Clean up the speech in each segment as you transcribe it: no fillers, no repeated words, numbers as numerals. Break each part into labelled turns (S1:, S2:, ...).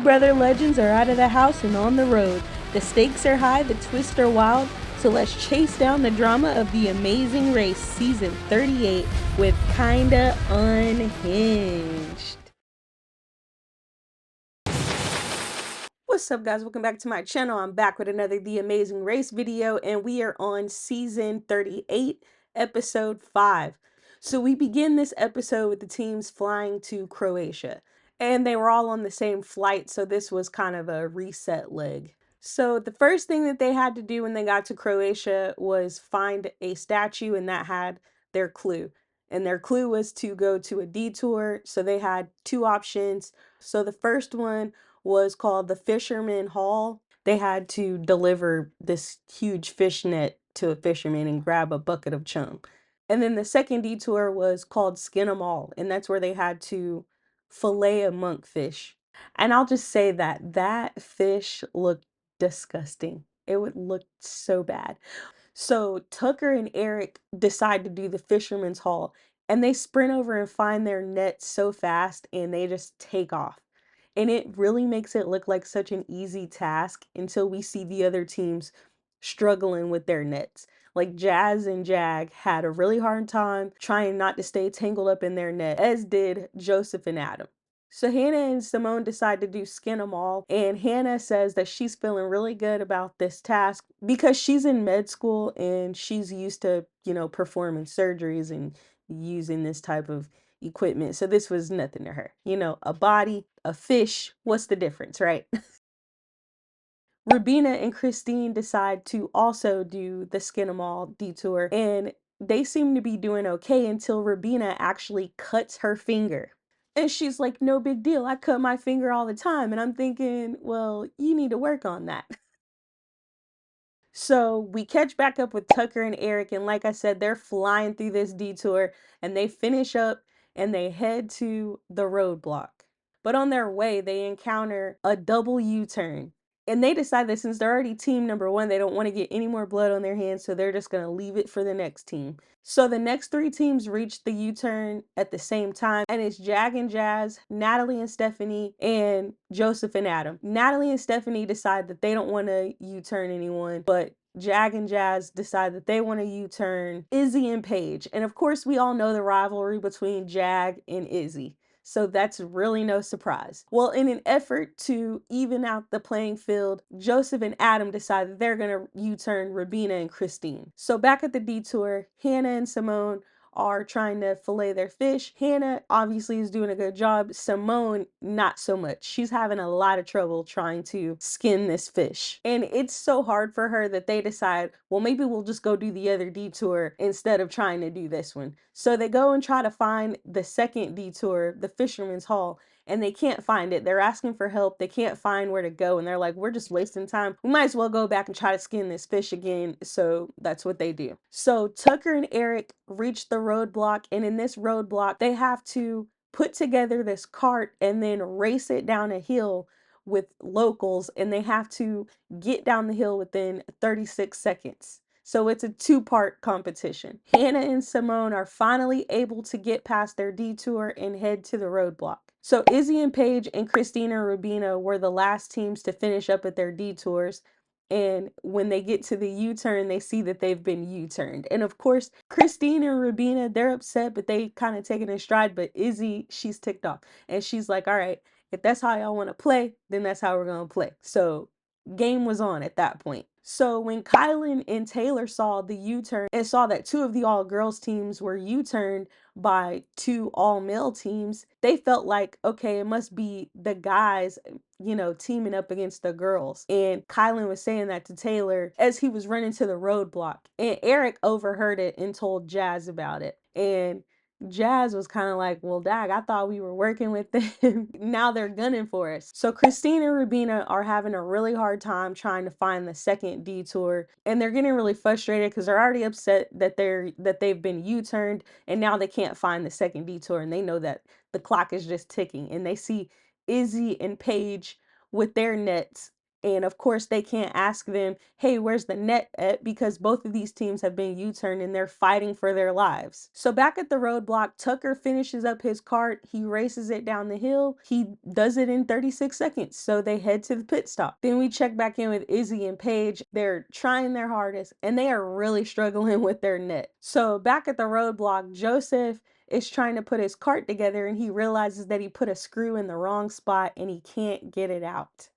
S1: Big Brother legends are out of the house and on the road. The stakes are high, the twists are wild, so let's chase down the drama of The Amazing Race Season 38 with Kinda Unhinged. What's up, guys? Welcome back to my channel. I'm back with another The Amazing Race video, and we are on Season 38, Episode 5. So we begin this episode with the teams flying to Croatia, and they were all on the same flight, so this was kind of a reset leg. So the first thing that they had to do when they got to Croatia was find a statue, and that had their clue. And their clue was to go to a detour, so they had two options. So the first one was called the Fisherman Hall. They had to deliver this huge fish net to a fisherman and grab a bucket of chum. And then the second detour was called Skin 'em All, and that's where they had to fillet a monkfish. And I'll just say that that fish looked disgusting. It would look so bad. So Tucker and Eric decide to do the Fisherman's Hall, and they sprint over and find their net so fast and they just take off. And it really makes it look like such an easy task until we see the other teams struggling with their nets. Like Jazz and Jag had a really hard time trying not to stay tangled up in their net, as did Joseph and Adam. So Hannah and Simone decide to do Skin 'em All, and Hannah says that she's feeling really good about this task because she's in med school and she's used to, performing surgeries and using this type of equipment. So this was nothing to her. A body, a fish, what's the difference, right? Rubina and Christine decide to also do the Skin 'em All detour, and they seem to be doing okay until Rubina actually cuts her finger. And she's like, no big deal. I cut my finger all the time. And I'm thinking, well, you need to work on that. So we catch back up with Tucker and Eric. And like I said, they're flying through this detour and they finish up and they head to the roadblock. But on their way, they encounter a double U-turn. And they decide that since they're already team number one, they don't want to get any more blood on their hands. So they're just going to leave it for the next team. So the next three teams reach the U-turn at the same time, and it's Jag and Jazz, Natalie and Stephanie, and Joseph and Adam. Natalie and Stephanie decide that they don't want to U-turn anyone, but Jag and Jazz decide that they want to U-turn Izzy and Paige. And of course, we all know the rivalry between Jag and Izzy. So that's really no surprise. Well, in an effort to even out the playing field, Joseph and Adam decide that they're going to U-turn Rubina and Christine. So back at the detour, Hannah and Simone are trying to fillet their fish. Hannah obviously is doing a good job. Simone, not so much. She's having a lot of trouble trying to skin this fish. And it's so hard for her that they decide, well, maybe we'll just go do the other detour instead of trying to do this one. So they go and try to find the second detour, the Fisherman's Hall, and they can't find it. They're asking for help. They can't find where to go. And they're like, we're just wasting time. We might as well go back and try to skin this fish again. So that's what they do. So Tucker and Eric reach the roadblock. And in this roadblock, they have to put together this cart and then race it down a hill with locals. And they have to get down the hill within 36 seconds. So it's a two-part competition. Hannah and Simone are finally able to get past their detour and head to the roadblock. So Izzy and Paige and Christina and Rubina were the last teams to finish up at their detours. And when they get to the U-turn, they see that they've been U-turned. And of course, Christine and Rubina, they're upset, but they kind of take it in stride. But Izzy, she's ticked off. And she's like, all right, if that's how y'all want to play, then that's how we're going to play. So game was on at that point. So when Kylan and Taylor saw the U-turn and saw that two of the all-girls teams were U-turned by two all-male teams, they felt like, okay, it must be the guys, teaming up against the girls. And Kylan was saying that to Taylor as he was running to the roadblock. And Eric overheard it and told Jazz about it. And Jazz was kind of like, well, dag, I thought we were working with them. Now they're gunning for us. So Christine and Rubina are having a really hard time trying to find the second detour. And they're getting really frustrated because they're already upset that they've been U-turned and now they can't find the second detour. And they know that the clock is just ticking. And they see Izzy and Paige with their nets And of course, they can't ask them, hey, where's the net at? Because both of these teams have been U-turned and they're fighting for their lives. So back at the roadblock, Tucker finishes up his cart. He races it down the hill. He does it in 36 seconds. So they head to the pit stop. Then we check back in with Izzy and Paige. They're trying their hardest and they are really struggling with their net. So back at the roadblock, Joseph is trying to put his cart together and he realizes that he put a screw in the wrong spot and he can't get it out.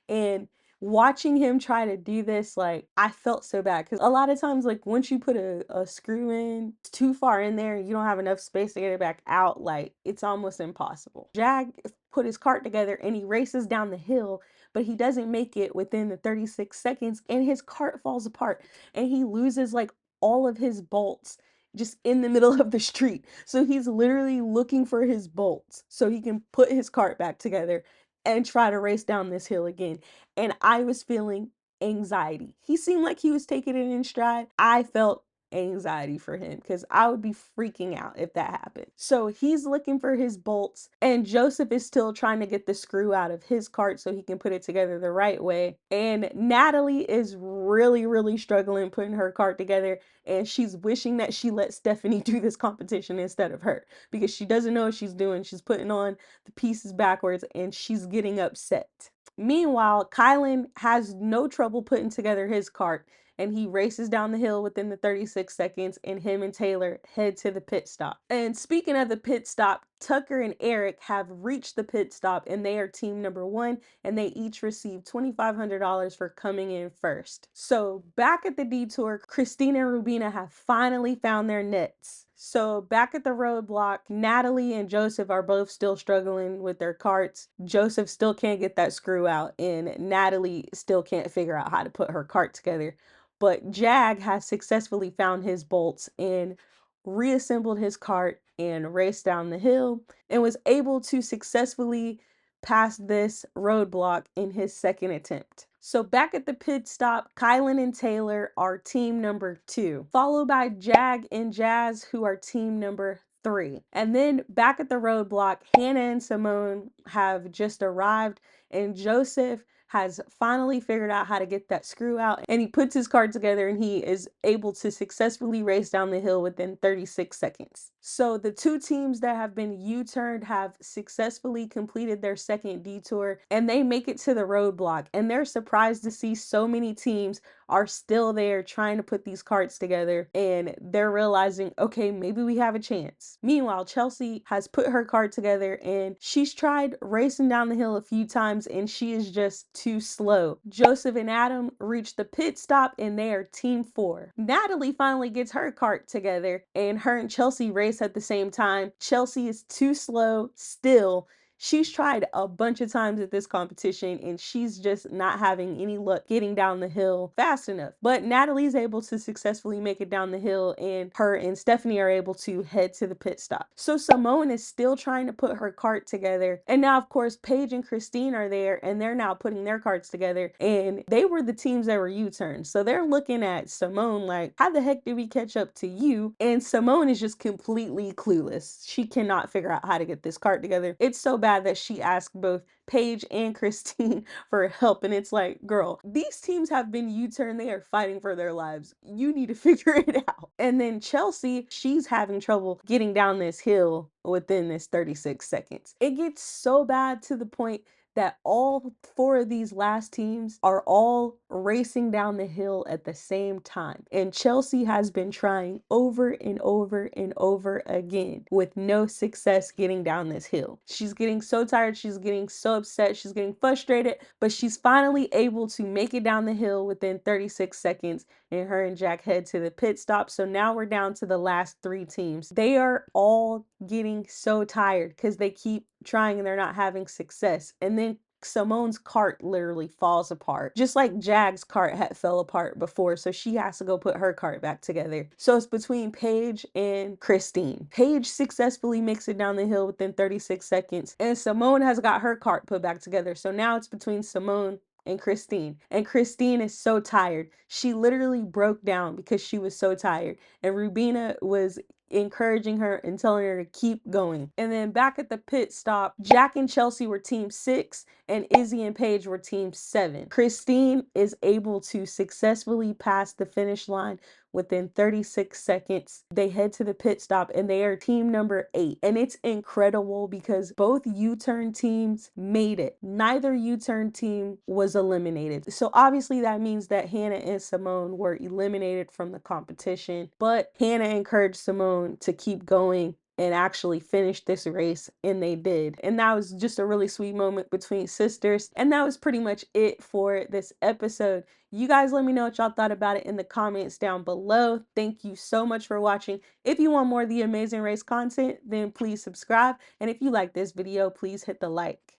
S1: And watching him try to do this, like, I felt so bad because a lot of times, like, once you put a screw in too far in there, you don't have enough space to get it back out, like, it's almost impossible. Jag put his cart together and he races down the hill, but he doesn't make it within the 36 seconds and his cart falls apart and he loses like all of his bolts just in the middle of the street. So he's literally looking for his bolts so he can put his cart back together and try to race down this hill again. And I was feeling anxiety. He seemed like he was taking it in stride. I felt anxiety for him because I would be freaking out if that happened. So he's looking for his bolts, and Joseph is still trying to get the screw out of his cart so he can put it together the right way. And Natalie is really, really struggling putting her cart together, and she's wishing that she let Stephanie do this competition instead of her because she doesn't know what she's doing. She's putting on the pieces backwards and she's getting upset. Meanwhile, Kylan has no trouble putting together his cart and he races down the hill within the 36 seconds and him and Taylor head to the pit stop. And speaking of the pit stop, Tucker and Eric have reached the pit stop and they are team number 1 and they each receive $2,500 for coming in first. So back at the detour, Christina and Rubina have finally found their nets. So back at the roadblock, Natalie and Joseph are both still struggling with their carts. Joseph still can't get that screw out and Natalie still can't figure out how to put her cart together. But Jag has successfully found his bolts and reassembled his cart and raced down the hill and was able to successfully pass this roadblock in his second attempt. So back at the pit stop, Kylan and Taylor are team number 2, followed by Jag and Jazz, who are team number 3. And then back at the roadblock, Hannah and Simone have just arrived, and Joseph has finally figured out how to get that screw out and he puts his cart together and he is able to successfully race down the hill within 36 seconds. So the two teams that have been U-turned have successfully completed their second detour and they make it to the roadblock and they're surprised to see so many teams are still there trying to put these carts together and they're realizing, okay, maybe we have a chance. Meanwhile, Chelsea has put her cart together and she's tried racing down the hill a few times and she is just too slow. Joseph and Adam reach the pit stop and they are team 4. Natalie finally gets her cart together and her and Chelsea race at the same time. Chelsea is too slow still. She's tried a bunch of times at this competition and she's just not having any luck getting down the hill fast enough. But Natalie's able to successfully make it down the hill and her and Stephanie are able to head to the pit stop. So Simone is still trying to put her cart together. And now, of course, Paige and Christine are there and they're now putting their carts together. And they were the teams that were U-turned. So they're looking at Simone like, how the heck did we catch up to you? And Simone is just completely clueless. She cannot figure out how to get this cart together. It's so bad that she asked both Paige and Christine for help. And it's like, girl, these teams have been U-turned. They are fighting for their lives. You need to figure it out. And then Chelsea, she's having trouble getting down this hill within this 36 seconds. It gets so bad to the point that all 4 of these last teams are all racing down the hill at the same time. And Chelsea has been trying over and over and over again with no success getting down this hill. She's getting so tired, she's getting so upset, she's getting frustrated, but she's finally able to make it down the hill within 36 seconds and her and Jack head to the pit stop. So now we're down to the last 3 teams. They are all getting so tired because they keep trying and they're not having success. And then Simone's cart literally falls apart, just like Jag's cart had fell apart before, so she has to go put her cart back together. So it's between Paige and Christine. Paige successfully makes it down the hill within 36 seconds, and Simone has got her cart put back together. So now it's between Simone and Christine. And Christine is so tired. She literally broke down because she was so tired. And Rubina was encouraging her and telling her to keep going. And then back at the pit stop, Jack and Chelsea were team 6 and Izzy and Paige were team 7. Christine is able to successfully pass the finish line within 36 seconds. They head to the pit stop and they are team number 8. And it's incredible because both U-turn teams made it. Neither U-turn team was eliminated. So obviously that means that Hannah and Simone were eliminated from the competition, but Hannah encouraged Simone to keep going and actually finish this race, and they did. And that was just a really sweet moment between sisters. And that was pretty much it for this episode. You guys let me know what y'all thought about it in the comments down below. Thank you so much for watching. If you want more of the Amazing Race content, then please subscribe. And if you like this video, please hit the like.